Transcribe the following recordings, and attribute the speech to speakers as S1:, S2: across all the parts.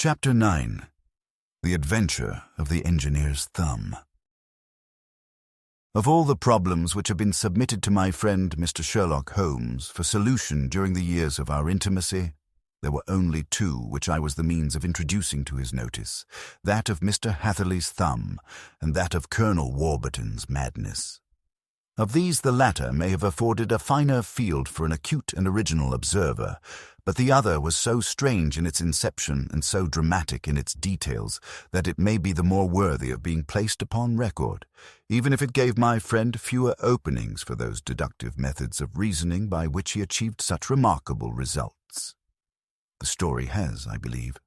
S1: Chapter 9. The Adventure of the Engineer's Thumb. Of all the problems which have been submitted to my friend Mr. Sherlock Holmes for solution during the years of our intimacy, there were only two which I was the means of introducing to his notice, that of Mr. Hatherley's thumb and that of Colonel Warburton's madness. Of these the latter may have afforded a finer field for an acute and original observer, but the other was so strange in its inception and so dramatic in its details that it may be the more worthy of being placed upon record, even if it gave my friend fewer openings for those deductive methods of reasoning by which he achieved such remarkable results. The story has, I believe,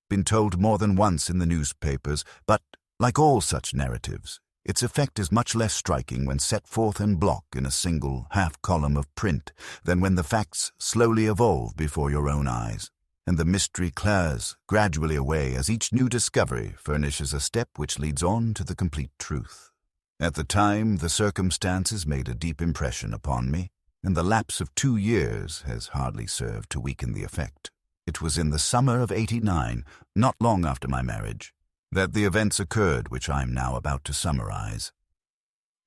S1: been told more than once in the newspapers, but, like all such narratives, its effect is much less striking when set forth en bloc in a single half-column of print than when the facts slowly evolve before your own eyes, and the mystery clears gradually away as each new discovery furnishes a step which leads on to the complete truth. At the time, the circumstances made a deep impression upon me, and the lapse of 2 years has hardly served to weaken the effect. It was in the summer of '89, not long after my marriage, that the events occurred which I am now about to summarize.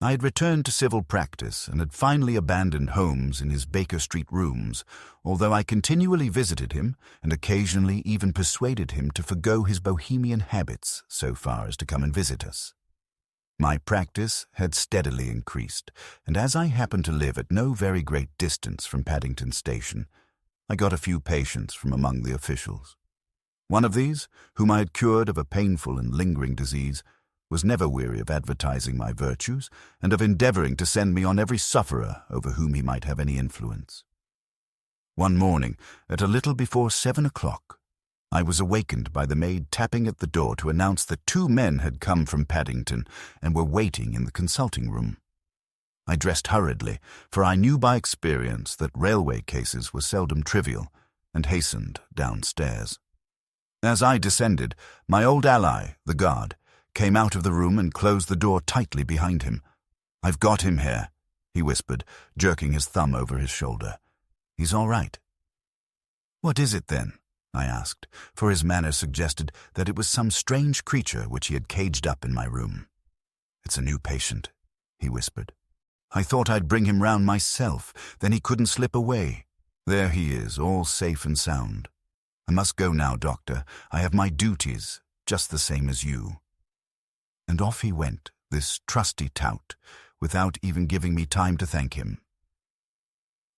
S1: I had returned to civil practice and had finally abandoned Holmes in his Baker Street rooms, although I continually visited him and occasionally even persuaded him to forgo his bohemian habits so far as to come and visit us. My practice had steadily increased, and as I happened to live at no very great distance from Paddington Station, I got a few patients from among the officials. One of these, whom I had cured of a painful and lingering disease, was never weary of advertising my virtues and of endeavoring to send me on every sufferer over whom he might have any influence. One morning, at a little before 7 o'clock, I was awakened by the maid tapping at the door to announce that 2 men had come from Paddington and were waiting in the consulting room. I dressed hurriedly, for I knew by experience that railway cases were seldom trivial, and hastened downstairs. As I descended, my old ally, the guard, came out of the room and closed the door tightly behind him. "I've got him here," he whispered, jerking his thumb over his shoulder. "He's all right." "What is it, then?" I asked, for his manner suggested that it was some strange creature which he had caged up in my room. "It's a new patient," he whispered. "I thought I'd bring him round myself, then he couldn't slip away. There he is, all safe and sound. I must go now, Doctor. I have my duties, just the same as you." And off he went, this trusty tout, without even giving me time to thank him.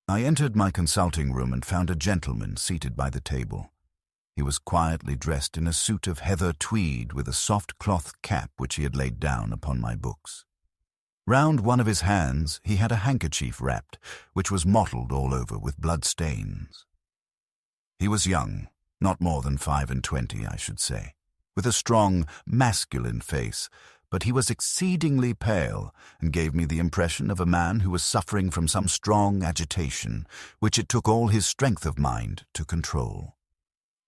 S1: I entered my consulting room and found a gentleman seated by the table. He was quietly dressed in a suit of heather tweed with a soft cloth cap which he had laid down upon my books. Round one of his hands he had a handkerchief wrapped, which was mottled all over with blood stains. He was young, not more than 25, I should say, with a strong, masculine face, but he was exceedingly pale and gave me the impression of a man who was suffering from some strong agitation, which it took all his strength of mind to control.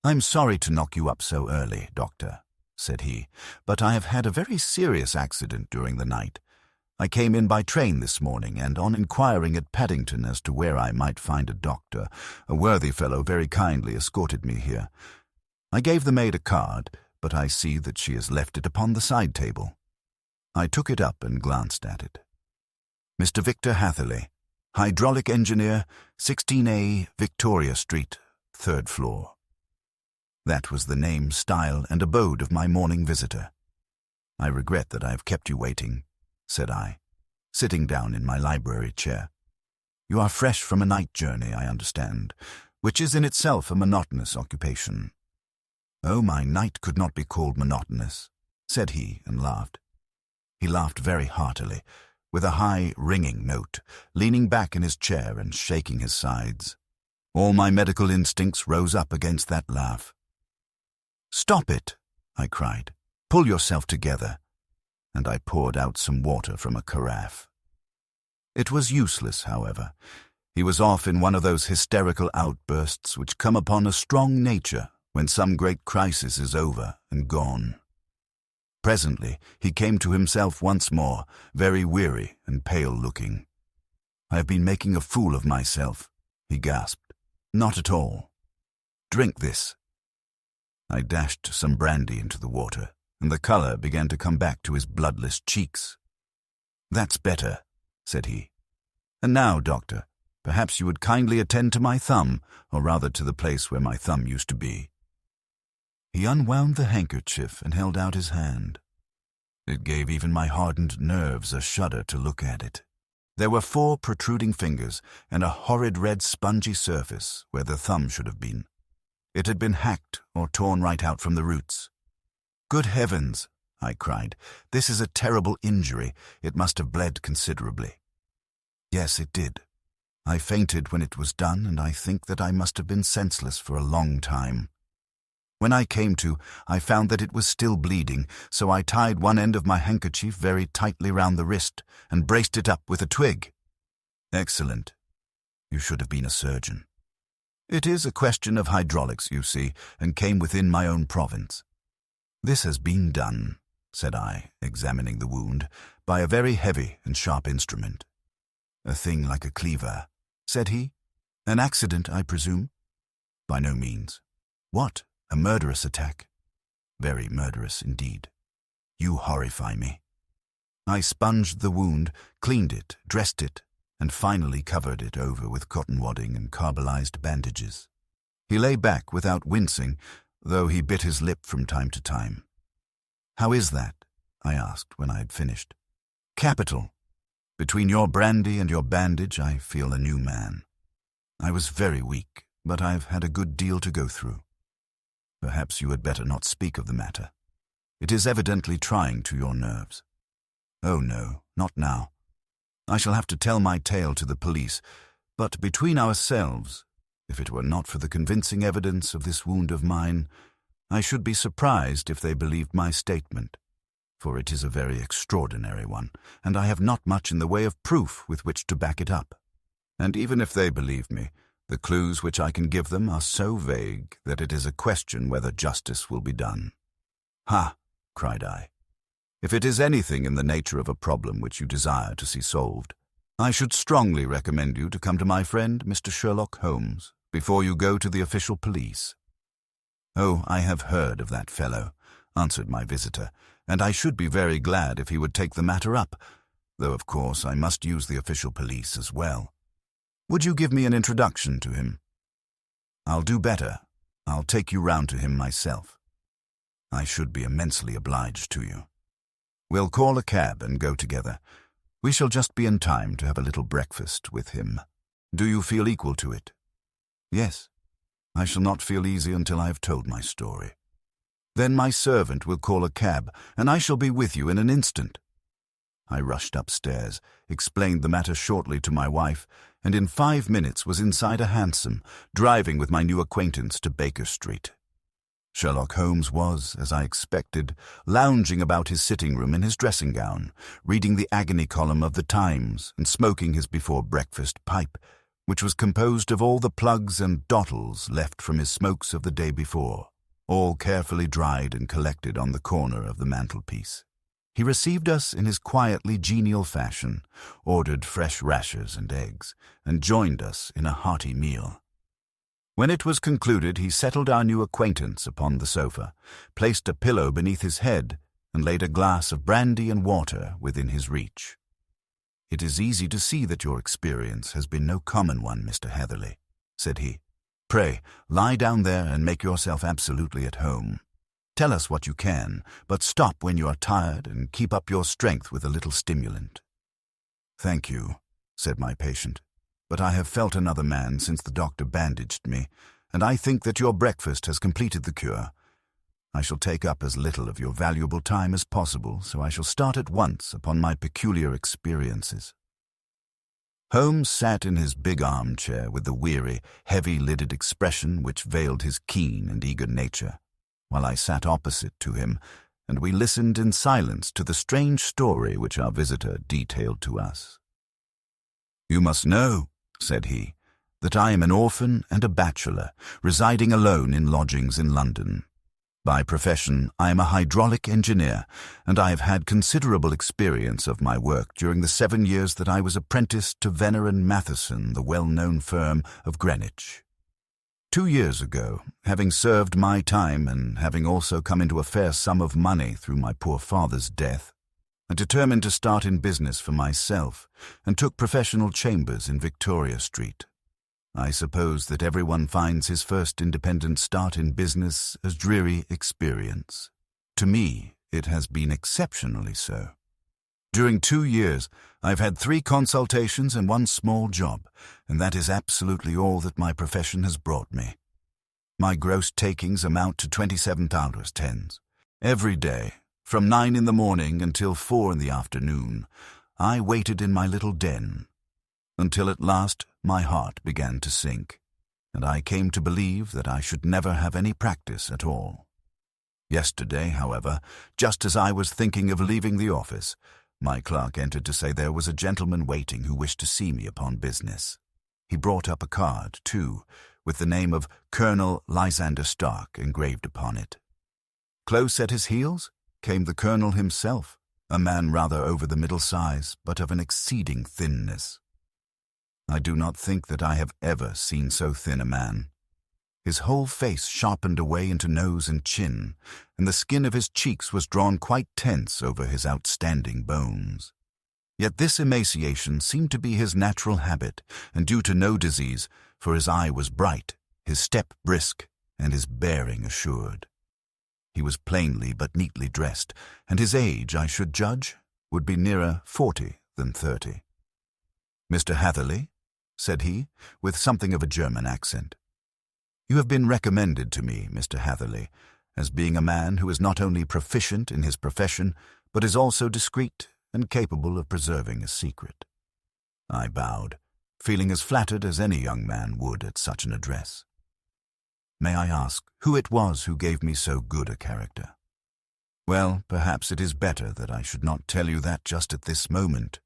S1: "I'm sorry to knock you up so early, Doctor," said he, "but I have had a very serious accident during the night. I came in by train this morning, and on inquiring at Paddington as to where I might find a doctor, a worthy fellow very kindly escorted me here. I gave the maid a card, but I see that she has left it upon the side table." I took it up and glanced at it. "Mr. Victor Hatherley, hydraulic engineer, 16A, Victoria Street, 3rd floor." That was the name, style, and abode of my morning visitor. "I regret that I have kept you waiting," said I, sitting down in my library chair. "You are fresh from a night journey, I understand, which is in itself a monotonous occupation." "Oh, my night could not be called monotonous," said he, and laughed. He laughed very heartily, with a high, ringing note, leaning back in his chair and shaking his sides. All my medical instincts rose up against that laugh. "Stop it," I cried. "Pull yourself together." And I poured out some water from a carafe. It was useless, however. He was off in one of those hysterical outbursts which come upon a strong nature when some great crisis is over and gone. Presently he came to himself once more, very weary and pale-looking. "I have been making a fool of myself," he gasped. "Not at all. Drink this." I dashed some brandy into the water, and the color began to come back to his bloodless cheeks. "That's better," said he. "And now, doctor, perhaps you would kindly attend to my thumb, or rather to the place where my thumb used to be." He unwound the handkerchief and held out his hand. It gave even my hardened nerves a shudder to look at it. There were 4 protruding fingers and a horrid red spongy surface where the thumb should have been. It had been hacked or torn right out from the roots. "Good heavens," I cried, "this is a terrible injury. It must have bled considerably." Yes, it did. I fainted when it was done, and I think that I must have been senseless for a long time. When I came to, I found that it was still bleeding, so I tied one end of my handkerchief very tightly round the wrist and braced it up with a twig. "Excellent. You should have been a surgeon." "It is a question of hydraulics, you see, and came within my own province." "This has been done," said I, examining the wound, "by a very heavy and sharp instrument." "A thing like a cleaver," said he. "An accident, I presume?" "By no means." "What? A murderous attack?" "Very murderous indeed." "You horrify me." I sponged the wound, cleaned it, dressed it, and finally covered it over with cotton wadding and carbolized bandages. He lay back without wincing, though he bit his lip from time to time. "How is that?" I asked when I had finished. "Capital. Between your brandy and your bandage, I feel a new man. I was very weak, but I've had a good deal to go through. Perhaps you had better not speak of the matter. It is evidently trying to your nerves." "Oh no, not now. I shall have to tell my tale to the police, but between ourselves, if it were not for the convincing evidence of this wound of mine, I should be surprised if they believed my statement, for it is a very extraordinary one, and I have not much in the way of proof with which to back it up. And even if they believe me, the clues which I can give them are so vague that it is a question whether justice will be done." "Ha!" cried I. "If it is anything in the nature of a problem which you desire to see solved, I should strongly recommend you to come to my friend, Mr. Sherlock Holmes, before you go to the official police." "Oh, I have heard of that fellow," answered my visitor, "and I should be very glad if he would take the matter up, though of course I must use the official police as well. Would you give me an introduction to him?" "I'll do better. I'll take you round to him myself." "I should be immensely obliged to you." "We'll call a cab and go together. We shall just be in time to have a little breakfast with him. Do you feel equal to it?" "Yes. I shall not feel easy until I have told my story." "Then my servant will call a cab, and I shall be with you in an instant." I rushed upstairs, explained the matter shortly to my wife, and in 5 minutes was inside a hansom, driving with my new acquaintance to Baker Street. Sherlock Holmes was, as I expected, lounging about his sitting room in his dressing gown, reading the agony column of the Times and smoking his before-breakfast pipe, which was composed of all the plugs and dottles left from his smokes of the day before, all carefully dried and collected on the corner of the mantelpiece. He received us in his quietly genial fashion, ordered fresh rashers and eggs, and joined us in a hearty meal. When it was concluded, he settled our new acquaintance upon the sofa, placed a pillow beneath his head, and laid a glass of brandy and water within his reach. "It is easy to see that your experience has been no common one, Mr. Heatherley," said he. "Pray, lie down there and make yourself absolutely at home. Tell us what you can, but stop when you are tired and keep up your strength with a little stimulant." "Thank you," said my patient, "but I have felt another man since the doctor bandaged me, and I think that your breakfast has completed the cure. I shall take up as little of your valuable time as possible, so I shall start at once upon my peculiar experiences." Holmes sat in his big armchair with the weary, heavy-lidded expression which veiled his keen and eager nature, while I sat opposite to him, and we listened in silence to the strange story which our visitor detailed to us. "You must know," said he, "that I am an orphan and a bachelor, residing alone in lodgings in London. By profession, I am a hydraulic engineer, and I have had considerable experience of my work during the 7 years that I was apprenticed to Venner and Matheson, the well-known firm of Greenwich. 2 years ago, having served my time and having also come into a fair sum of money through my poor father's death, I determined to start in business for myself and took professional chambers in Victoria Street. I suppose that everyone finds his first independent start in business a dreary experience. To me, it has been exceptionally so. During 2 years, I've had 3 consultations and 1 small job, and that is absolutely all that my profession has brought me. My gross takings amount to £27.10. Every day, from 9 in the morning until 4 in the afternoon, I waited in my little den, until at last my heart began to sink, and I came to believe that I should never have any practice at all. Yesterday, however, just as I was thinking of leaving the office, my clerk entered to say there was a gentleman waiting who wished to see me upon business. He brought up a card, too, with the name of Colonel Lysander Stark engraved upon it. Close at his heels came the colonel himself, a man rather over the middle size, but of an exceeding thinness. I do not think that I have ever seen so thin a man. His whole face sharpened away into nose and chin, and the skin of his cheeks was drawn quite tense over his outstanding bones. Yet this emaciation seemed to be his natural habit, and due to no disease, for his eye was bright, his step brisk, and his bearing assured. He was plainly but neatly dressed, and his age, I should judge, would be nearer 40 than 30. "Mr. Hatherley," said he, with something of a German accent, "you have been recommended to me, Mr. Hatherley, as being a man who is not only proficient in his profession, but is also discreet and capable of preserving a secret." I bowed, feeling as flattered as any young man would at such an address. "May I ask who it was who gave me so good a character?" "Well, perhaps it is better that I should not tell you that just at this moment.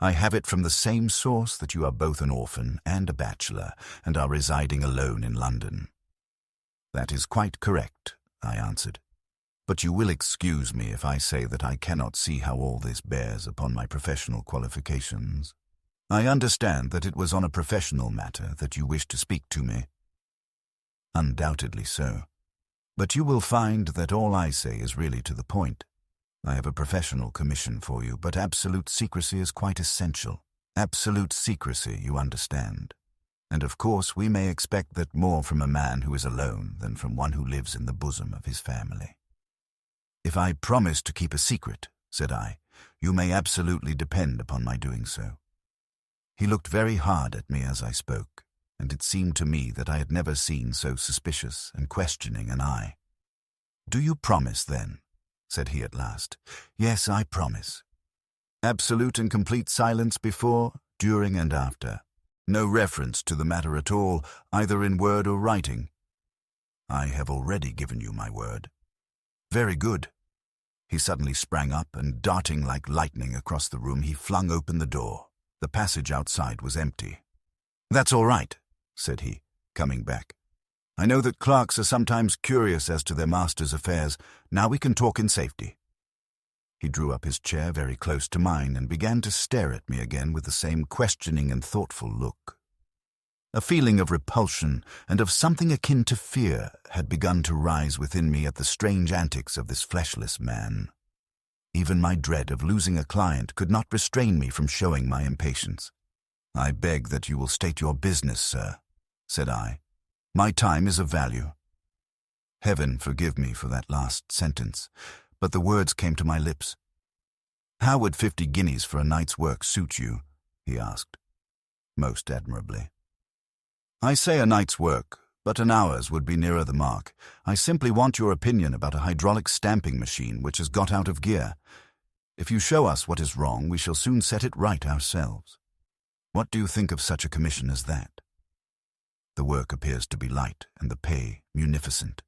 S1: I have it from the same source that you are both an orphan and a bachelor, and are residing alone in London." "That is quite correct," I answered. "But you will excuse me if I say that I cannot see how all this bears upon my professional qualifications. I understand that it was on a professional matter that you wished to speak to me." "Undoubtedly so. But you will find that all I say is really to the point. I have a professional commission for you, but absolute secrecy is quite essential. Absolute secrecy, you understand. And of course we may expect that more from a man who is alone than from one who lives in the bosom of his family." "If I promise to keep a secret," said I, "you may absolutely depend upon my doing so." He looked very hard at me as I spoke, and it seemed to me that I had never seen so suspicious and questioning an eye. "Do you promise, then?" said he at last. "Yes, I promise." "Absolute and complete silence before, during, and after. No reference to the matter at all, either in word or writing." "I have already given you my word." "Very good." He suddenly sprang up, and darting like lightning across the room, he flung open the door. The passage outside was empty. "That's all right," said he, coming back. "I know that clerks are sometimes curious as to their master's affairs. Now we can talk in safety." He drew up his chair very close to mine and began to stare at me again with the same questioning and thoughtful look. A feeling of repulsion and of something akin to fear had begun to rise within me at the strange antics of this fleshless man. Even my dread of losing a client could not restrain me from showing my impatience. "I beg that you will state your business, sir," said I. "My time is of value." Heaven forgive me for that last sentence, but the words came to my lips. "How would 50 guineas for a night's work suit you?" he asked. "Most admirably." "I say a night's work, but an hour's would be nearer the mark. I simply want your opinion about a hydraulic stamping machine which has got out of gear. If you show us what is wrong, we shall soon set it right ourselves. What do you think of such a commission as that? The work appears to be light and the pay munificent."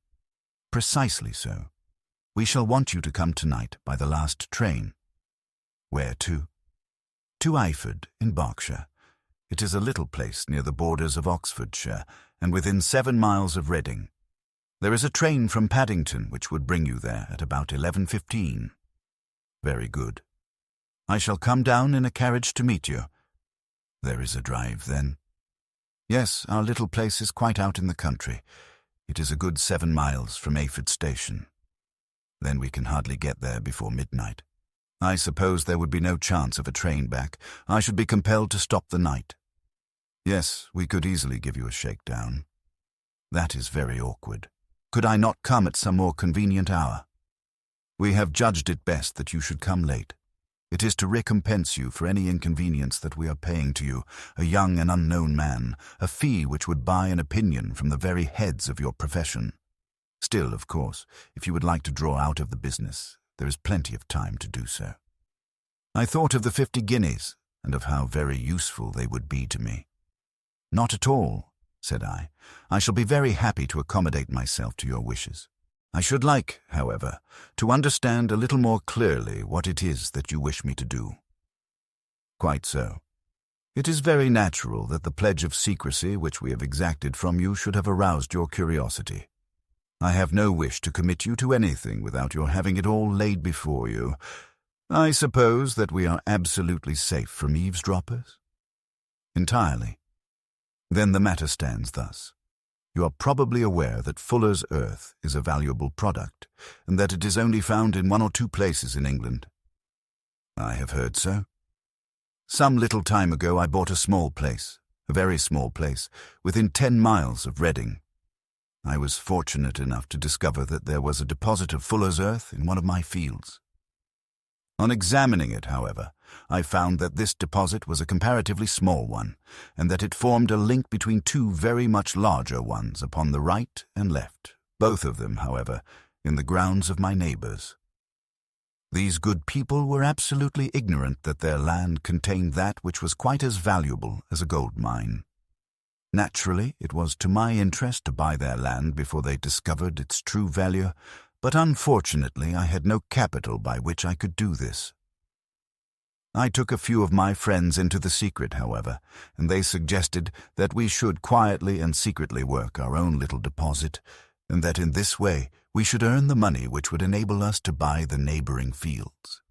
S1: "Precisely so. We shall want you to come tonight by the last train." "Where to?" "To Eyford, in Berkshire. It is a little place near the borders of Oxfordshire, and within 7 miles of Reading. There is a train from Paddington which would bring you there at about 11:15. "Very good. I shall come down in a carriage to meet you." "There is a drive, then?" Yes, our little place is quite out in the country. It is a good 7 miles from Ayford Station. Then we can hardly get there before midnight. I suppose there would be no chance of a train back. I should be compelled to stop the night. Yes, we could easily give you a shakedown. That is very awkward. Could I not come at some more convenient hour? We have judged it best that you should come late. It is to recompense you for any inconvenience that we are paying to you, a young and unknown man, a fee which would buy an opinion from the very heads of your profession. Still, of course, if you would like to draw out of the business, there is plenty of time to do so. I thought of the 50 guineas, and of how very useful they would be to me. Not at all, said I. I shall be very happy to accommodate myself to your wishes. I should like, however, to understand a little more clearly what it is that you wish me to do. Quite so. It is very natural that the pledge of secrecy which we have exacted from you should have aroused your curiosity. I have no wish to commit you to anything without your having it all laid before you. I suppose that we are absolutely safe from eavesdroppers? Entirely. Then the matter stands thus. You are probably aware that Fuller's earth is a valuable product, and that it is only found in 1 or 2 places in England. I have heard so. Some little time ago I bought a small place, a very small place, within 10 miles of Reading. I was fortunate enough to discover that there was a deposit of Fuller's earth in one of my fields. On examining it, however, I found that this deposit was a comparatively small one, and that it formed a link between 2 very much larger ones upon the right and left, both of them, however, in the grounds of my neighbours. These good people were absolutely ignorant that their land contained that which was quite as valuable as a gold mine. Naturally, it was to my interest to buy their land before they discovered its true value, but unfortunately I had no capital by which I could do this. I took a few of my friends into the secret, however, and they suggested that we should quietly and secretly work our own little deposit, and that in this way we should earn the money which would enable us to buy the neighboring fields.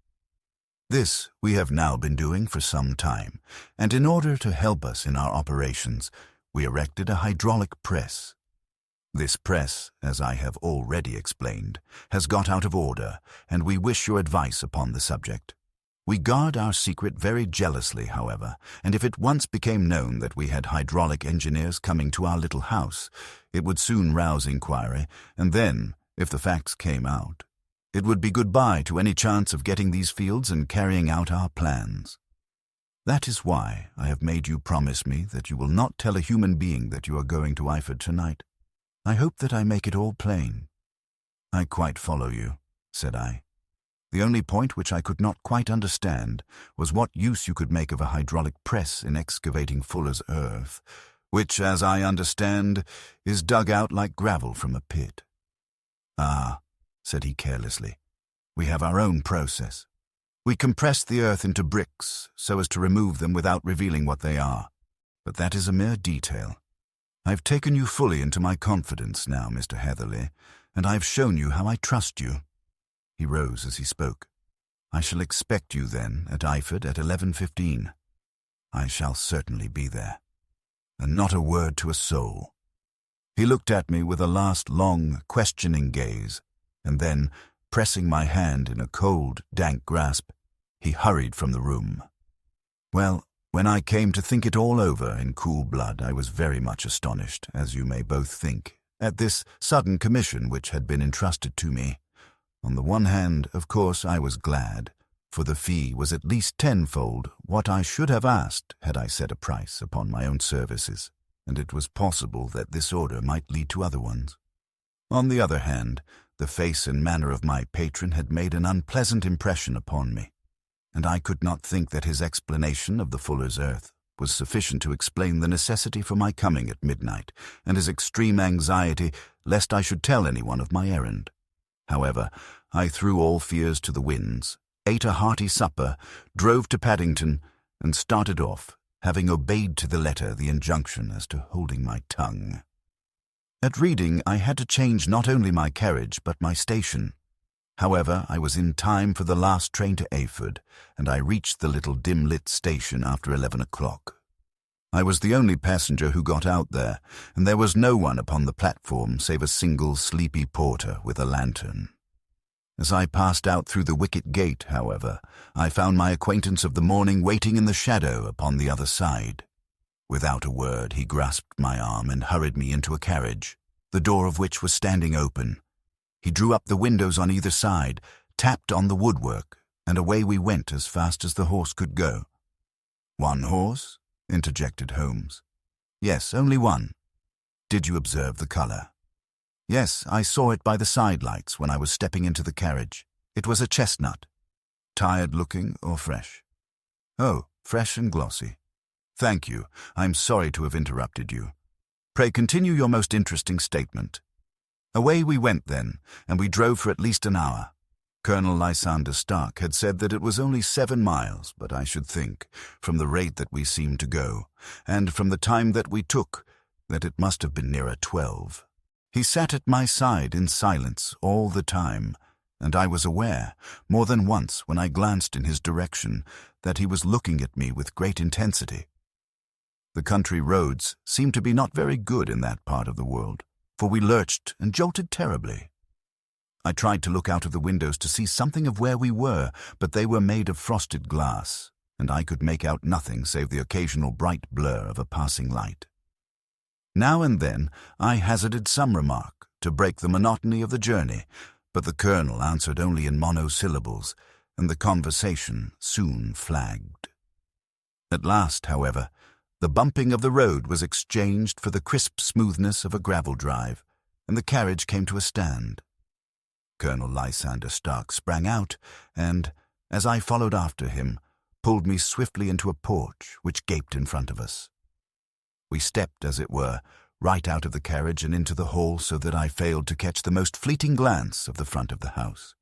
S1: This we have now been doing for some time, and in order to help us in our operations, we erected a hydraulic press. This press, as I have already explained, has got out of order, and we wish your advice upon the subject. We guard our secret very jealously, however, and if it once became known that we had hydraulic engineers coming to our little house, it would soon rouse inquiry, and then, if the facts came out, it would be goodbye to any chance of getting these fields and carrying out our plans. That is why I have made you promise me that you will not tell a human being that you are going to Ayford tonight. I hope that I make it all plain. I quite follow you, said I. The only point which I could not quite understand was what use you could make of a hydraulic press in excavating Fuller's earth, which, as I understand, is dug out like gravel from a pit. Ah, said he carelessly, we have our own process. We compress the earth into bricks so as to remove them without revealing what they are. But that is a mere detail. I've taken you fully into my confidence now, Mr. Heatherley, and I've shown you how I trust you. He rose as he spoke. I shall expect you, then, at Ayford at 11:15. I shall certainly be there. And not a word to a soul. He looked at me with a last long, questioning gaze, and then, pressing my hand in a cold, dank grasp, he hurried from the room. Well, when I came to think it all over in cool blood, I was very much astonished, as you may both think, at this sudden commission which had been entrusted to me. On the one hand, of course, I was glad, for the fee was at least tenfold what I should have asked had I set a price upon my own services, and it was possible that this order might lead to other ones. On the other hand, the face and manner of my patron had made an unpleasant impression upon me, and I could not think that his explanation of the Fuller's earth was sufficient to explain the necessity for my coming at midnight, and his extreme anxiety lest I should tell anyone of my errand. However, I threw all fears to the winds, ate a hearty supper, drove to Paddington, and started off, having obeyed to the letter the injunction as to holding my tongue. At Reading I had to change not only my carriage but my station. However, I was in time for the last train to Ayford, and I reached the little dim-lit station after 11 o'clock. I was the only passenger who got out there, and there was no one upon the platform save a single sleepy porter with a lantern. As I passed out through the wicket gate, however, I found my acquaintance of the morning waiting in the shadow upon the other side. Without a word, he grasped my arm and hurried me into a carriage, the door of which was standing open. He drew up the windows on either side, tapped on the woodwork, and away we went as fast as the horse could go. "One horse?" interjected Holmes. "Yes, only one." "Did you observe the colour?" "Yes, I saw it by the side lights when I was stepping into the carriage. It was a chestnut." "Tired-looking or fresh?" "Oh, fresh and glossy." "Thank you. I'm sorry to have interrupted you. Pray continue your most interesting statement." Away we went then, and we drove for at least an hour. Colonel Lysander Stark had said that it was only 7 miles, but I should think, from the rate that we seemed to go, and from the time that we took, that it must have been nearer 12. He sat at my side in silence all the time, and I was aware, more than once when I glanced in his direction, that he was looking at me with great intensity. The country roads seemed to be not very good in that part of the world, for we lurched and jolted terribly. I tried to look out of the windows to see something of where we were, but they were made of frosted glass, and I could make out nothing save the occasional bright blur of a passing light. Now and then I hazarded some remark to break the monotony of the journey, but the colonel answered only in monosyllables, and the conversation soon flagged. At last, however, the bumping of the road was exchanged for the crisp smoothness of a gravel drive, and the carriage came to a stand. Colonel Lysander Stark sprang out and, as I followed after him, pulled me swiftly into a porch which gaped in front of us. We stepped, as it were, right out of the carriage and into the hall so that I failed to catch the most fleeting glance of the front of the house.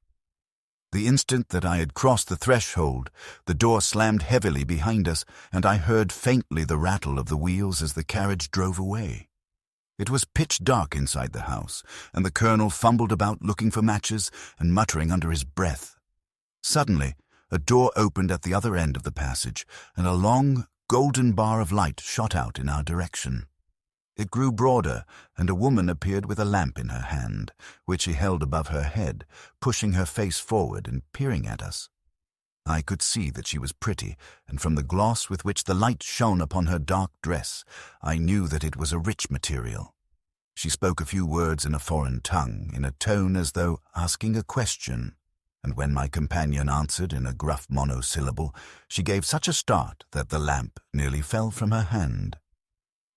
S1: The instant that I had crossed the threshold, the door slammed heavily behind us, and I heard faintly the rattle of the wheels as the carriage drove away. It was pitch dark inside the house, and the colonel fumbled about looking for matches and muttering under his breath. Suddenly, a door opened at the other end of the passage, and a long, golden bar of light shot out in our direction. It grew broader, and a woman appeared with a lamp in her hand, which she held above her head, pushing her face forward and peering at us. I could see that she was pretty, and from the gloss with which the light shone upon her dark dress, I knew that it was a rich material. She spoke a few words in a foreign tongue, in a tone as though asking a question, and when my companion answered in a gruff monosyllable, she gave such a start that the lamp nearly fell from her hand.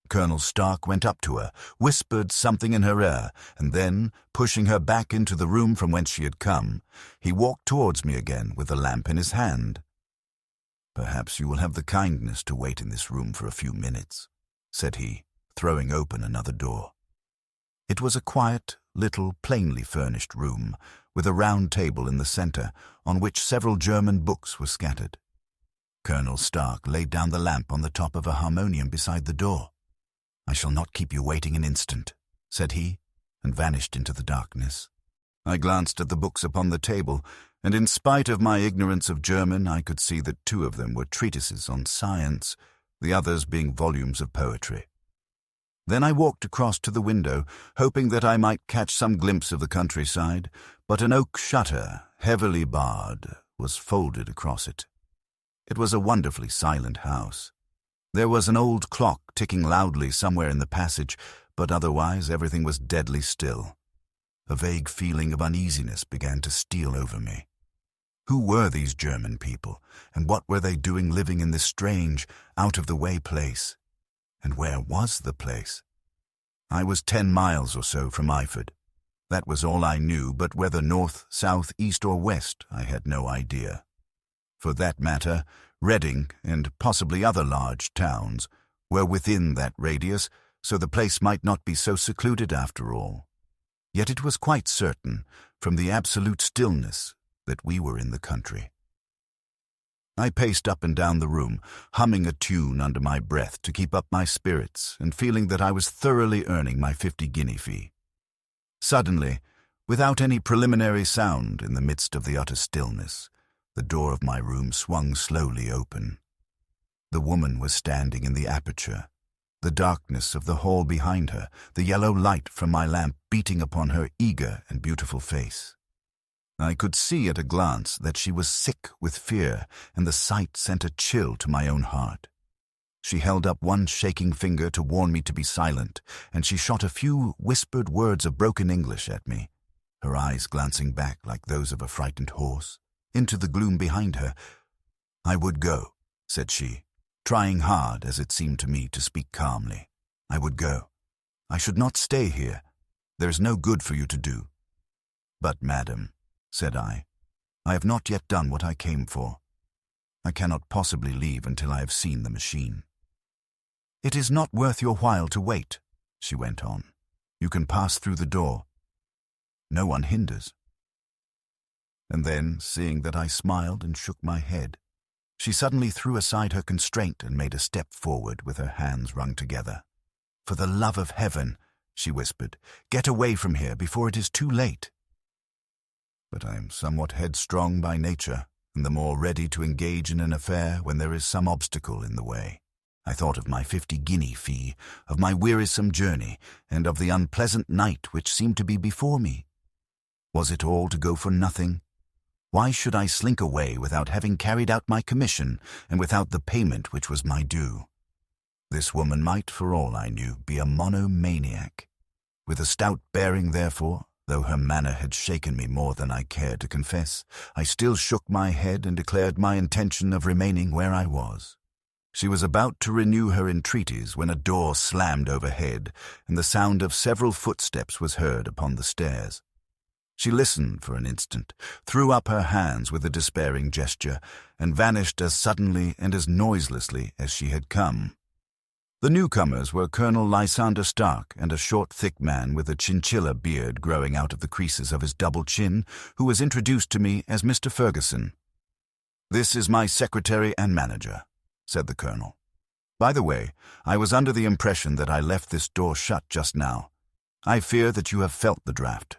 S1: Colonel Stark went up to her, whispered something in her ear, and then, pushing her back into the room from whence she had come, he walked towards me again with the lamp in his hand. "Perhaps you will have the kindness to wait in this room for a few minutes," said he, throwing open another door. It was a quiet, little, plainly furnished room, with a round table in the centre, on which several German books were scattered. Colonel Stark laid down the lamp on the top of a harmonium beside the door. "I shall not keep you waiting an instant," said he, and vanished into the darkness. I glanced at the books upon the table, and in spite of my ignorance of German, I could see that 2 of them were treatises on science, the others being volumes of poetry. Then I walked across to the window, hoping that I might catch some glimpse of the countryside, but an oak shutter, heavily barred, was folded across it. It was a wonderfully silent house. There was an old clock ticking loudly somewhere in the passage, but otherwise everything was deadly still. A vague feeling of uneasiness began to steal over me. Who were these German people, and what were they doing living in this strange, out-of-the-way place? And where was the place? I was 10 miles or so from Eyford. That was all I knew, but whether north, south, east, or west, I had no idea. For that matter, Reading, and possibly other large towns, were within that radius, so the place might not be so secluded after all. Yet it was quite certain, from the absolute stillness, that we were in the country. I paced up and down the room, humming a tune under my breath to keep up my spirits and feeling that I was thoroughly earning my 50-guinea fee. Suddenly, without any preliminary sound in the midst of the utter stillness, the door of my room swung slowly open. The woman was standing in the aperture, the darkness of the hall behind her, the yellow light from my lamp beating upon her eager and beautiful face. I could see at a glance that she was sick with fear, and the sight sent a chill to my own heart. She held up one shaking finger to warn me to be silent, and she shot a few whispered words of broken English at me, her eyes glancing back like those of a frightened horse, into the gloom behind her. "I would go," said she, trying hard, as it seemed to me, to speak calmly. "I would go. I should not stay here. There is no good for you to do." "But, madam," said I have not yet done what I came for. I cannot possibly leave until I have seen the machine." "It is not worth your while to wait," she went on. "You can pass through the door. No one hinders." And then, seeing that I smiled and shook my head, she suddenly threw aside her constraint and made a step forward with her hands wrung together. "For the love of heaven," she whispered, "get away from here before it is too late." But I am somewhat headstrong by nature, and the more ready to engage in an affair when there is some obstacle in the way. I thought of my 50-guinea fee, of my wearisome journey, and of the unpleasant night which seemed to be before me. Was it all to go for nothing? Why should I slink away without having carried out my commission, and without the payment which was my due? This woman might, for all I knew, be a monomaniac. With a stout bearing, therefore, though her manner had shaken me more than I cared to confess, I still shook my head and declared my intention of remaining where I was. She was about to renew her entreaties when a door slammed overhead, and the sound of several footsteps was heard upon the stairs. She listened for an instant, threw up her hands with a despairing gesture, and vanished as suddenly and as noiselessly as she had come. The newcomers were Colonel Lysander Stark and a short, thick man with a chinchilla beard growing out of the creases of his double chin, who was introduced to me as Mr. Ferguson. "This is my secretary and manager," said the colonel. "By the way, I was under the impression that I left this door shut just now. I fear that you have felt the draught."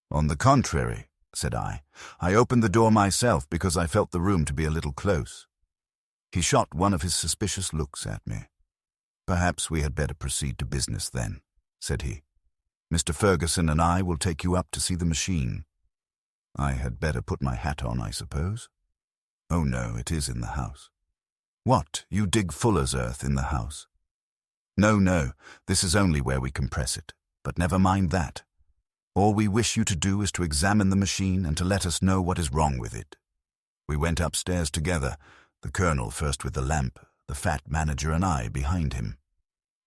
S1: "On the contrary," said I opened the door myself because I felt the room to be a little close." He shot one of his suspicious looks at me. "Perhaps we had better proceed to business then," said he. "Mr. Ferguson and I will take you up to see the machine. I had better put my hat on, I suppose?" "Oh no, it is in the house." "What, you dig fuller's earth in the house?" No, this is only where we compress it, but never mind that. All we wish you to do is to examine the machine and to let us know what is wrong with it." We went upstairs together, the colonel first with the lamp, the fat manager and I behind him.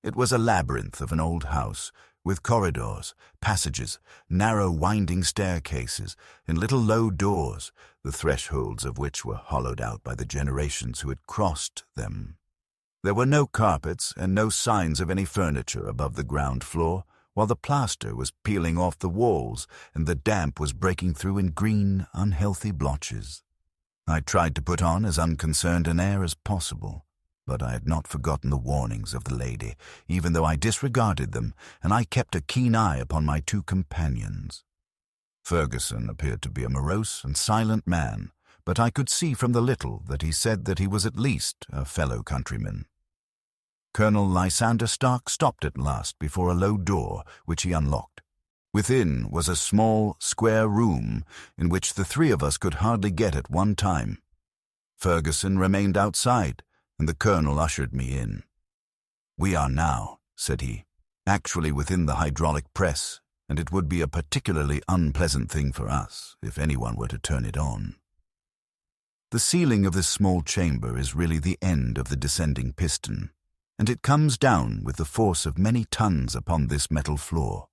S1: It was a labyrinth of an old house, with corridors, passages, narrow winding staircases, and little low doors, the thresholds of which were hollowed out by the generations who had crossed them. There were no carpets and no signs of any furniture above the ground floor, while the plaster was peeling off the walls and the damp was breaking through in green, unhealthy blotches. I tried to put on as unconcerned an air as possible, but I had not forgotten the warnings of the lady, even though I disregarded them, and I kept a keen eye upon my two companions. Ferguson appeared to be a morose and silent man, but I could see from the little that he said that he was at least a fellow countryman. Colonel Lysander Stark stopped at last before a low door, which he unlocked. Within was a small, square room, in which the three of us could hardly get at one time. Ferguson remained outside, and the colonel ushered me in. "We are now," said he, "actually within the hydraulic press, and it would be a particularly unpleasant thing for us if anyone were to turn it on." The ceiling of this small chamber is really the end of the descending piston, and it comes down with the force of many tons upon this metal floor.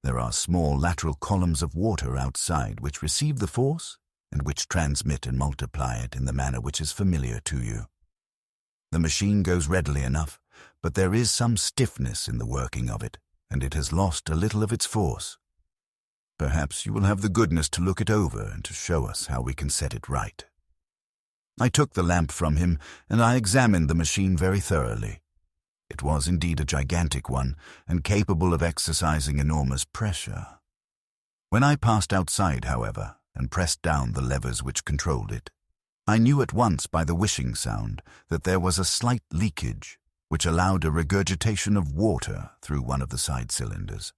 S1: There are small lateral columns of water outside which receive the force and which transmit and multiply it in the manner which is familiar to you. The machine goes readily enough, but there is some stiffness in the working of it, and it has lost a little of its force. Perhaps you will have the goodness to look it over and to show us how we can set it right. I took the lamp from him, and I examined the machine very thoroughly. It was indeed a gigantic one, and capable of exercising enormous pressure. When I passed outside, however, and pressed down the levers which controlled it, I knew at once by the whishing sound that there was a slight leakage, which allowed a regurgitation of water through one of the side cylinders.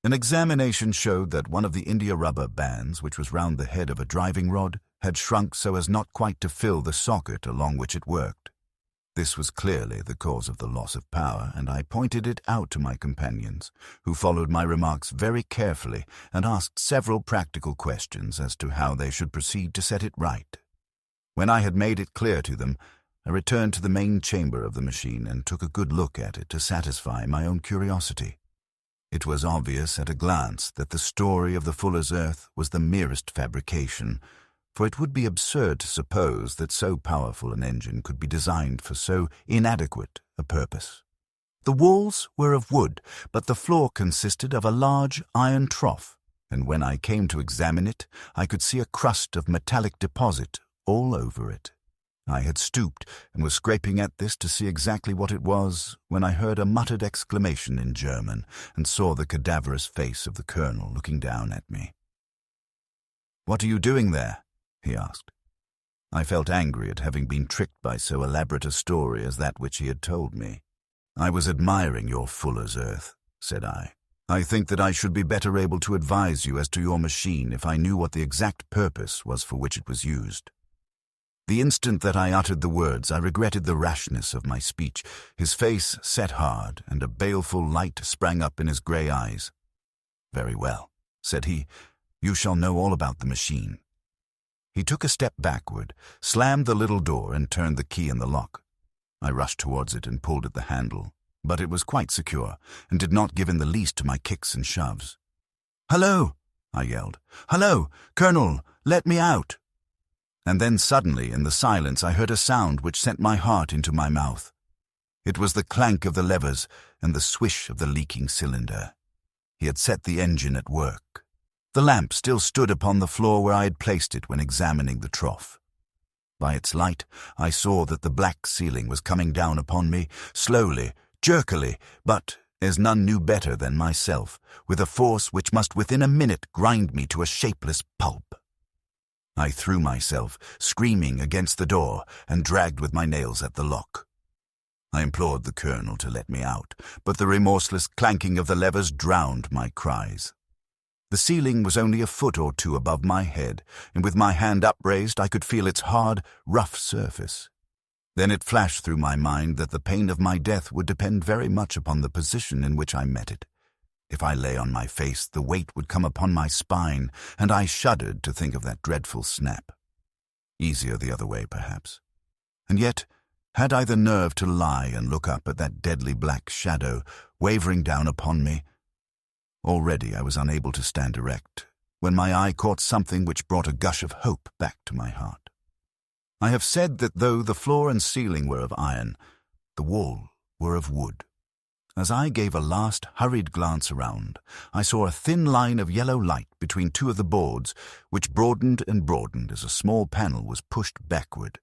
S1: An examination showed that one of the India rubber bands, which was round the head of a driving rod, had shrunk so as not quite to fill the socket along which it worked. This was clearly the cause of the loss of power, and I pointed it out to my companions, who followed my remarks very carefully and asked several practical questions as to how they should proceed to set it right. When I had made it clear to them, I returned to the main chamber of the machine and took a good look at it to satisfy my own curiosity. It was obvious at a glance that the story of the Fuller's Earth was the merest fabrication, for it would be absurd to suppose that so powerful an engine could be designed for so inadequate a purpose. The walls were of wood, but the floor consisted of a large iron trough, and when I came to examine it, I could see a crust of metallic deposit all over it. I had stooped and was scraping at this to see exactly what it was when I heard a muttered exclamation in German and saw the cadaverous face of the colonel looking down at me. "What are you doing there?" he asked. I felt angry at having been tricked by so elaborate a story as that which he had told me. "I was admiring your Fuller's Earth," said I. "I think that I should be better able to advise you as to your machine if I knew what the exact purpose was for which it was used." The instant that I uttered the words, I regretted the rashness of my speech. His face set hard, and a baleful light sprang up in his grey eyes. "Very well," said he. "You shall know all about the machine." He took a step backward, slammed the little door, and turned the key in the lock. I rushed towards it and pulled at the handle, but it was quite secure, and did not give in the least to my kicks and shoves. "Hello!" I yelled. "Hello! Colonel, let me out!" And then suddenly, in the silence, I heard a sound which sent my heart into my mouth. It was the clank of the levers and the swish of the leaking cylinder. He had set the engine at work. The lamp still stood upon the floor where I had placed it when examining the trough. By its light, I saw that the black ceiling was coming down upon me, slowly, jerkily, but, as none knew better than myself, with a force which must within a minute grind me to a shapeless pulp. I threw myself, screaming, against the door and dragged with my nails at the lock. I implored the colonel to let me out, but the remorseless clanking of the levers drowned my cries. The ceiling was only a foot or two above my head, and with my hand upraised I could feel its hard, rough surface. Then it flashed through my mind that the pain of my death would depend very much upon the position in which I met it. If I lay on my face, the weight would come upon my spine, and I shuddered to think of that dreadful snap. Easier the other way, perhaps. And yet, had I the nerve to lie and look up at that deadly black shadow wavering down upon me? Already I was unable to stand erect, when my eye caught something which brought a gush of hope back to my heart. I have said that though the floor and ceiling were of iron, the wall were of wood. As I gave a last hurried glance around, I saw a thin line of yellow light between two of the boards, which broadened and broadened as a small panel was pushed backward.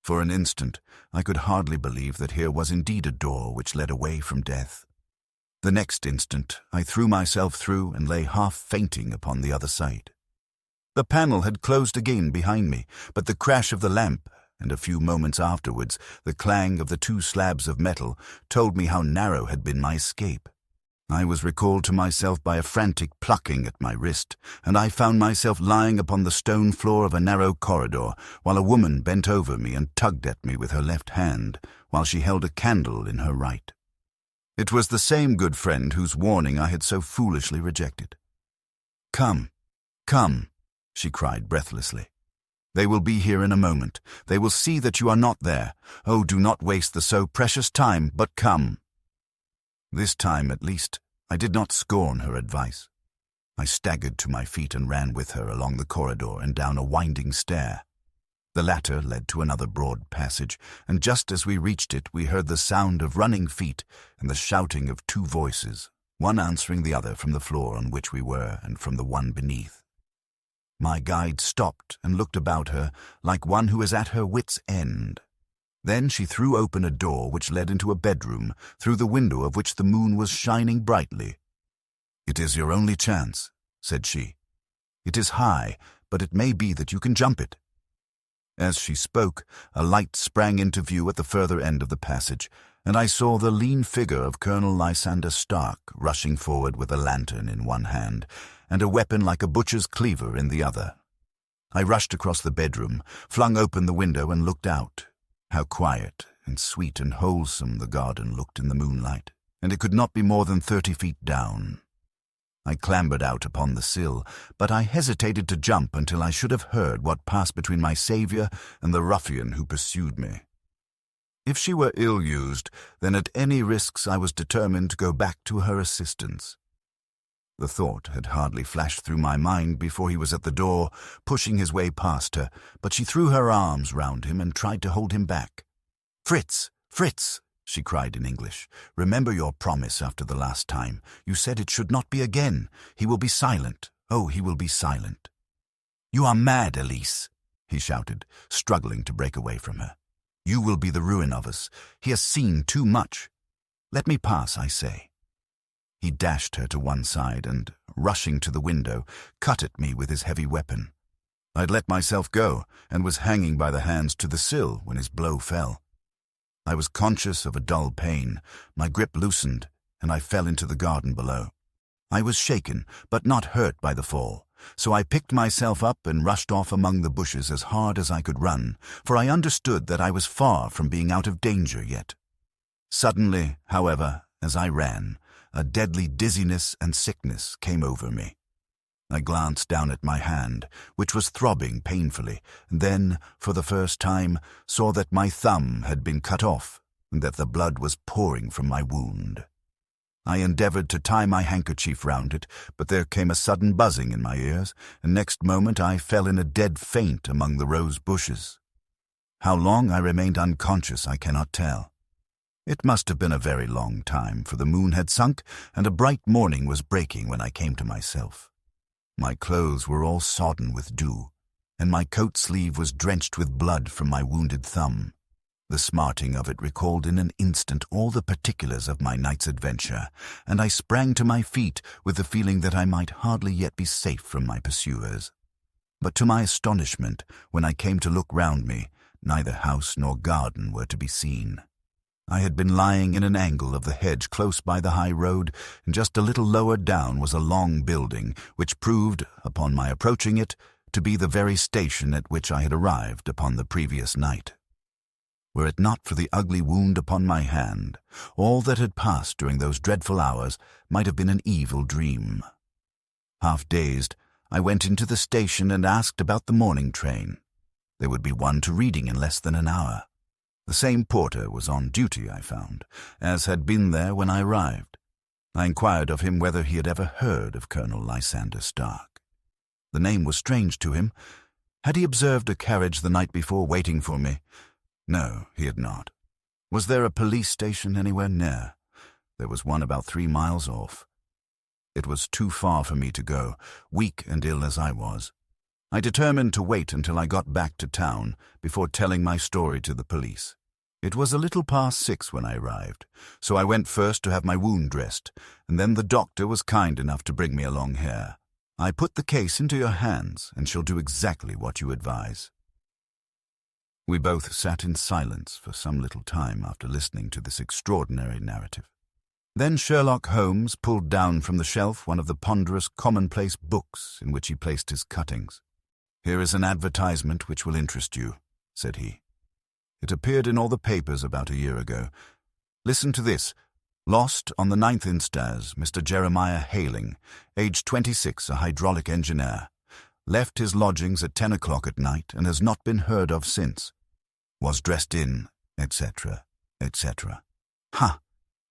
S1: For an instant, I could hardly believe that here was indeed a door which led away from death. The next instant, I threw myself through and lay half fainting upon the other side. The panel had closed again behind me, but the crash of the lamp, and a few moments afterwards the clang of the two slabs of metal, told me how narrow had been my escape. I was recalled to myself by a frantic plucking at my wrist, and I found myself lying upon the stone floor of a narrow corridor, while a woman bent over me and tugged at me with her left hand, while she held a candle in her right. It was the same good friend whose warning I had so foolishly rejected. "Come, come," she cried breathlessly. "They will be here in a moment. They will see that you are not there. Oh, do not waste the so precious time, but come." This time, at least, I did not scorn her advice. I staggered to my feet and ran with her along the corridor and down a winding stair. The latter led to another broad passage, and just as we reached it we heard the sound of running feet and the shouting of two voices, one answering the other from the floor on which we were and from the one beneath. My guide stopped and looked about her like one who is at her wit's end. Then she threw open a door which led into a bedroom, through the window of which the moon was shining brightly. "It is your only chance," said she. "It is high, but it may be that you can jump it." As she spoke, a light sprang into view at the further end of the passage, and I saw the lean figure of Colonel Lysander Stark rushing forward with a lantern in one hand and a weapon like a butcher's cleaver in the other. I rushed across the bedroom, flung open the window and looked out. How quiet and sweet and wholesome the garden looked in the moonlight, and it could not be more than 30 feet down. I clambered out upon the sill, but I hesitated to jump until I should have heard what passed between my saviour and the ruffian who pursued me. If she were ill-used, then at any risks I was determined to go back to her assistance. The thought had hardly flashed through my mind before he was at the door, pushing his way past her, but she threw her arms round him and tried to hold him back. "Fritz! Fritz!" she cried in English. "Remember your promise after the last time. You said it should not be again. He will be silent. Oh, he will be silent." "You are mad, Elise," he shouted, struggling to break away from her. "You will be the ruin of us. He has seen too much. Let me pass, I say." He dashed her to one side and, rushing to the window, cut at me with his heavy weapon. I'd let myself go and was hanging by the hands to the sill when his blow fell. I was conscious of a dull pain. My grip loosened, and I fell into the garden below. I was shaken, but not hurt by the fall, so I picked myself up and rushed off among the bushes as hard as I could run, for I understood that I was far from being out of danger yet. Suddenly, however, as I ran, a deadly dizziness and sickness came over me. I glanced down at my hand, which was throbbing painfully, and then, for the first time, saw that my thumb had been cut off and that the blood was pouring from my wound. I endeavoured to tie my handkerchief round it, but there came a sudden buzzing in my ears, and next moment I fell in a dead faint among the rose bushes. How long I remained unconscious I cannot tell. It must have been a very long time, for the moon had sunk and a bright morning was breaking when I came to myself. My clothes were all sodden with dew, and my coat sleeve was drenched with blood from my wounded thumb. The smarting of it recalled in an instant all the particulars of my night's adventure, and I sprang to my feet with the feeling that I might hardly yet be safe from my pursuers. But to my astonishment, when I came to look round me, neither house nor garden were to be seen. I had been lying in an angle of the hedge close by the high road, and just a little lower down was a long building, which proved, upon my approaching it, to be the very station at which I had arrived upon the previous night. Were it not for the ugly wound upon my hand, all that had passed during those dreadful hours might have been an evil dream. Half dazed, I went into the station and asked about the morning train. There would be one to Reading in less than an hour. The same porter was on duty, I found, as had been there when I arrived. I inquired of him whether he had ever heard of Colonel Lysander Stark. The name was strange to him. Had he observed a carriage the night before waiting for me? No, he had not. Was there a police station anywhere near? There was one about 3 miles off. It was too far for me to go, weak and ill as I was. I determined to wait until I got back to town before telling my story to the police. It was a little past 6 when I arrived, so I went first to have my wound dressed, and then the doctor was kind enough to bring me along here. I put the case into your hands and shall do exactly what you advise." We both sat in silence for some little time after listening to this extraordinary narrative. Then Sherlock Holmes pulled down from the shelf one of the ponderous commonplace books in which he placed his cuttings. "Here is an advertisement which will interest you," said he. "It appeared in all the papers about a year ago. Listen to this. Lost on the 9th instas, Mr. Jeremiah Hayling, aged 26, a hydraulic engineer. Left his lodgings at 10 o'clock at night and has not been heard of since. Was dressed in, etc., etc. Ha!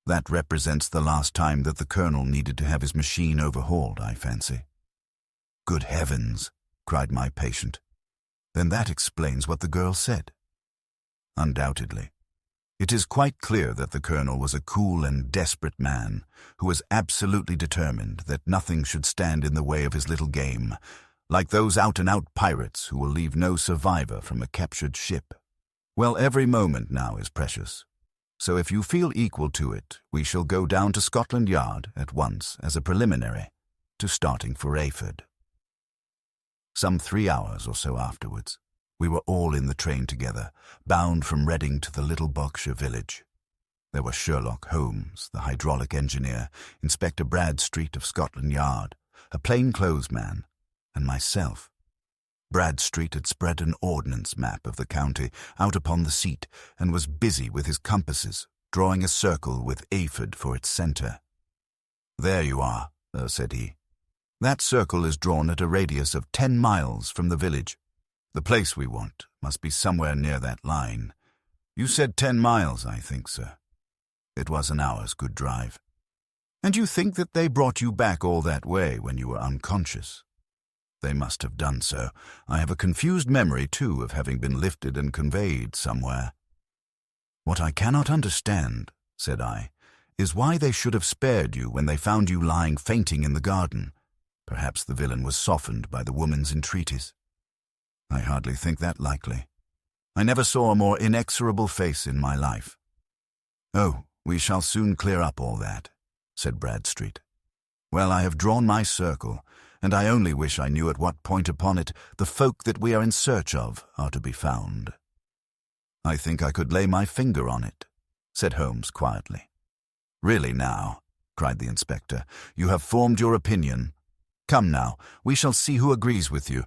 S1: That represents the last time that the colonel needed to have his machine overhauled, I fancy." "Good heavens!" cried my patient. "Then that explains what the girl said." "Undoubtedly. It is quite clear that the colonel was a cool and desperate man who was absolutely determined that nothing should stand in the way of his little game, like those out-and-out pirates who will leave no survivor from a captured ship. Well, every moment now is precious. So if you feel equal to it, we shall go down to Scotland Yard at once as a preliminary to starting for Ayford." Some 3 hours or so afterwards, We were all in the train together, bound from Reading to the little Berkshire village. There were Sherlock Holmes, the hydraulic engineer, Inspector Bradstreet of Scotland Yard, a plainclothes man, and myself. Bradstreet had spread an ordnance map of the county out upon the seat and was busy with his compasses, drawing a circle with Aphid for its centre. "There you are," said he. "That circle is drawn at a radius of 10 miles from the village. The place we want must be somewhere near that line. You said 10 miles, I think, sir. It was an hour's good drive. And you think that they brought you back all that way when you were unconscious?" "They must have done so. I have a confused memory, too, of having been lifted and conveyed somewhere." "What I cannot understand," said I, "is why they should have spared you when they found you lying fainting in the garden. Perhaps the villain was softened by the woman's entreaties." "I hardly think that likely. I never saw a more inexorable face in my life." "Oh, we shall soon clear up all that," said Bradstreet. "Well, I have drawn my circle, and I only wish I knew at what point upon it the folk that we are in search of are to be found." "I think I could lay my finger on it," said Holmes quietly. "Really now," cried the inspector, "you have formed your opinion. Come now, we shall see who agrees with you.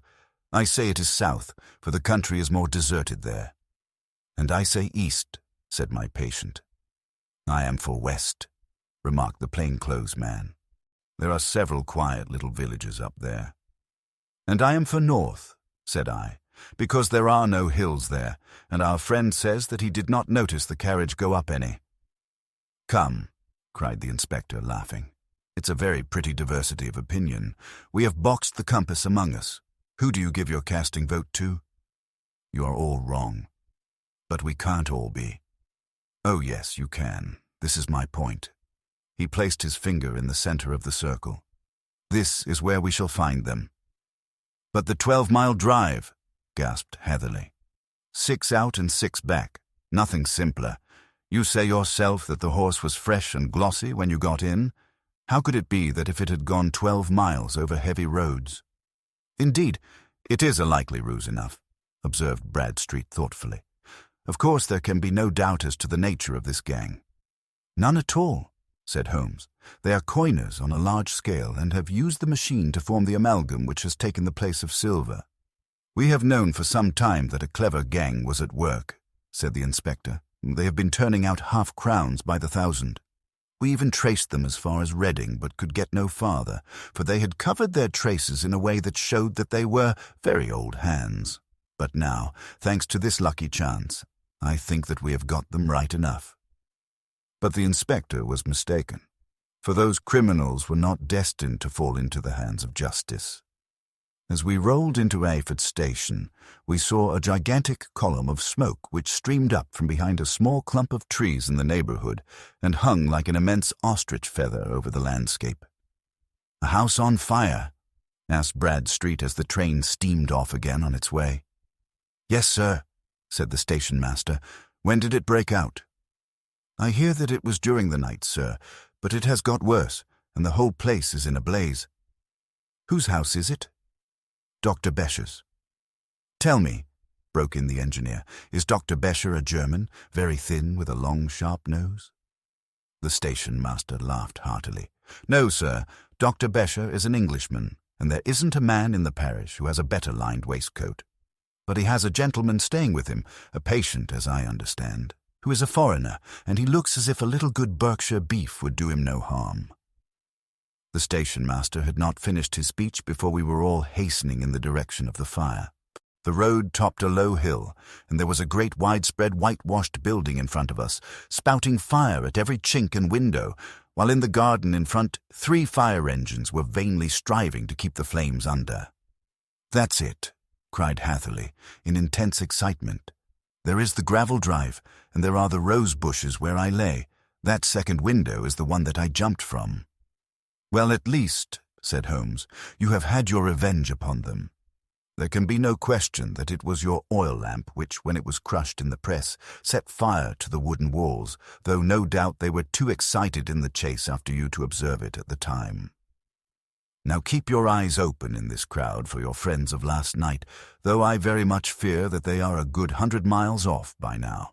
S1: I say it is south, for the country is more deserted there." "And I say east," said my patient. "I am for west," remarked the plainclothes man. "There are several quiet little villages up there." "And I am for north," said I, "because there are no hills there, and our friend says that he did not notice the carriage go up any." "Come," cried the inspector, laughing. "It's a very pretty diversity of opinion. We have boxed the compass among us. Who do you give your casting vote to?" "You are all wrong." "But we can't all be." "Oh yes, you can. This is my point." He placed his finger in the center of the circle. "This is where we shall find them." "But the 12-mile drive," gasped Heatherly. 6 out and 6 back. Nothing simpler. You say yourself that the horse was fresh and glossy when you got in. How could it be that if it had gone 12 miles over heavy roads? "Indeed, it is a likely ruse enough," observed Bradstreet thoughtfully. "Of course there can be no doubt as to the nature of this gang." "None at all," said Holmes. "They are coiners on a large scale and have used the machine to form the amalgam which has taken the place of silver." "We have known for some time that a clever gang was at work," said the inspector. "They have been turning out half-crowns by the thousand. We even traced them as far as Reading, but could get no farther, for they had covered their traces in a way that showed that they were very old hands. But now, thanks to this lucky chance, I think that we have got them right enough." But the inspector was mistaken, for those criminals were not destined to fall into the hands of justice. As we rolled into Aphid Station, we saw a gigantic column of smoke which streamed up from behind a small clump of trees in the neighborhood and hung like an immense ostrich feather over the landscape. "A house on fire?" asked Bradstreet as the train steamed off again on its way. "Yes, sir," said the station master. "When did it break out?" "I hear that it was during the night, sir, but it has got worse, and the whole place is in a blaze." "Whose house is it?" "Dr. Bescher's." "Tell me," broke in the engineer, "is Dr. Bescher a German, very thin, with a long, sharp nose?" The station master laughed heartily. "No, sir, Dr. Bescher is an Englishman, and there isn't a man in the parish who has a better lined waistcoat. But he has a gentleman staying with him, a patient, as I understand, who is a foreigner, and he looks as if a little good Berkshire beef would do him no harm." The station master had not finished his speech before we were all hastening in the direction of the fire. The road topped a low hill, and there was a great widespread whitewashed building in front of us, spouting fire at every chink and window, while in the garden in front 3 fire engines were vainly striving to keep the flames under. "That's it," cried Hatherley, in intense excitement. "There is the gravel drive, and there are the rose bushes where I lay. That second window is the one that I jumped from." "Well, at least," said Holmes, "you have had your revenge upon them. There can be no question that it was your oil lamp which, when it was crushed in the press, set fire to the wooden walls, though no doubt they were too excited in the chase after you to observe it at the time." Now keep your eyes open in this crowd for your friends of last night, though I very much fear that they are a good 100 miles off by now."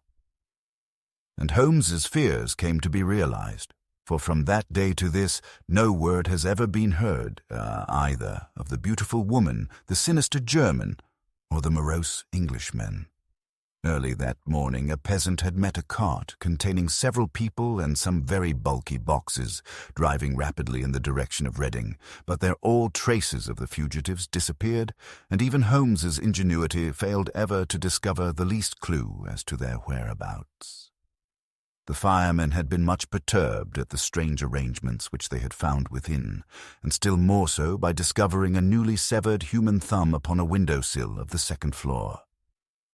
S1: And Holmes's fears came to be realized, for from that day to this no word has ever been heard either of the beautiful woman, the sinister German, or the morose Englishman. Early that morning a peasant had met a cart containing several people and some very bulky boxes driving rapidly in the direction of Reading, but all traces of the fugitives disappeared, and even Holmes's ingenuity failed ever to discover the least clue as to their whereabouts. The firemen had been much perturbed at the strange arrangements which they had found within, and still more so by discovering a newly severed human thumb upon a window-sill of the second floor.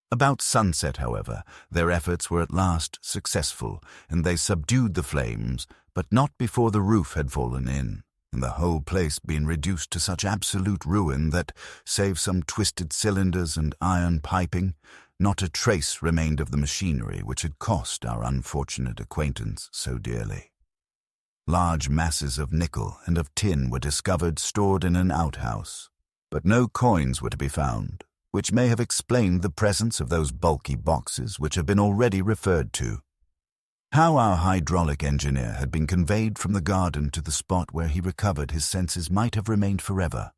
S1: About sunset, however, their efforts were at last successful, and they subdued the flames, but not before the roof had fallen in, and the whole place been reduced to such absolute ruin that, save some twisted cylinders and iron piping, not a trace remained of the machinery which had cost our unfortunate acquaintance so dearly. Large masses of nickel and of tin were discovered stored in an outhouse, but no coins were to be found, which may have explained the presence of those bulky boxes which have been already referred to. How our hydraulic engineer had been conveyed from the garden to the spot where he recovered his senses might have remained forever,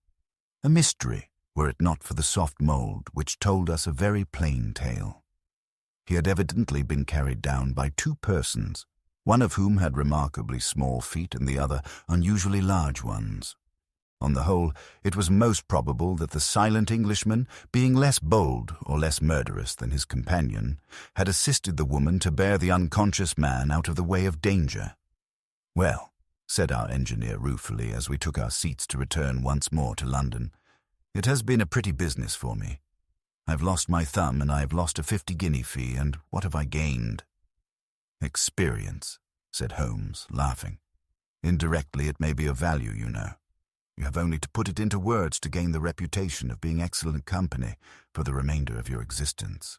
S1: a mystery, were it not for the soft mould which told us a very plain tale. He had evidently been carried down by two persons, one of whom had remarkably small feet and the other unusually large ones. On the whole, it was most probable that the silent Englishman, being less bold or less murderous than his companion, had assisted the woman to bear the unconscious man out of the way of danger. "Well," said our engineer ruefully as we took our seats to return once more to London, "it has been a pretty business for me. I've lost my thumb and I've lost a 50-guinea fee, and what have I gained?" "Experience," said Holmes, laughing. "Indirectly it may be of value, you know. You have only to put it into words to gain the reputation of being excellent company for the remainder of your existence."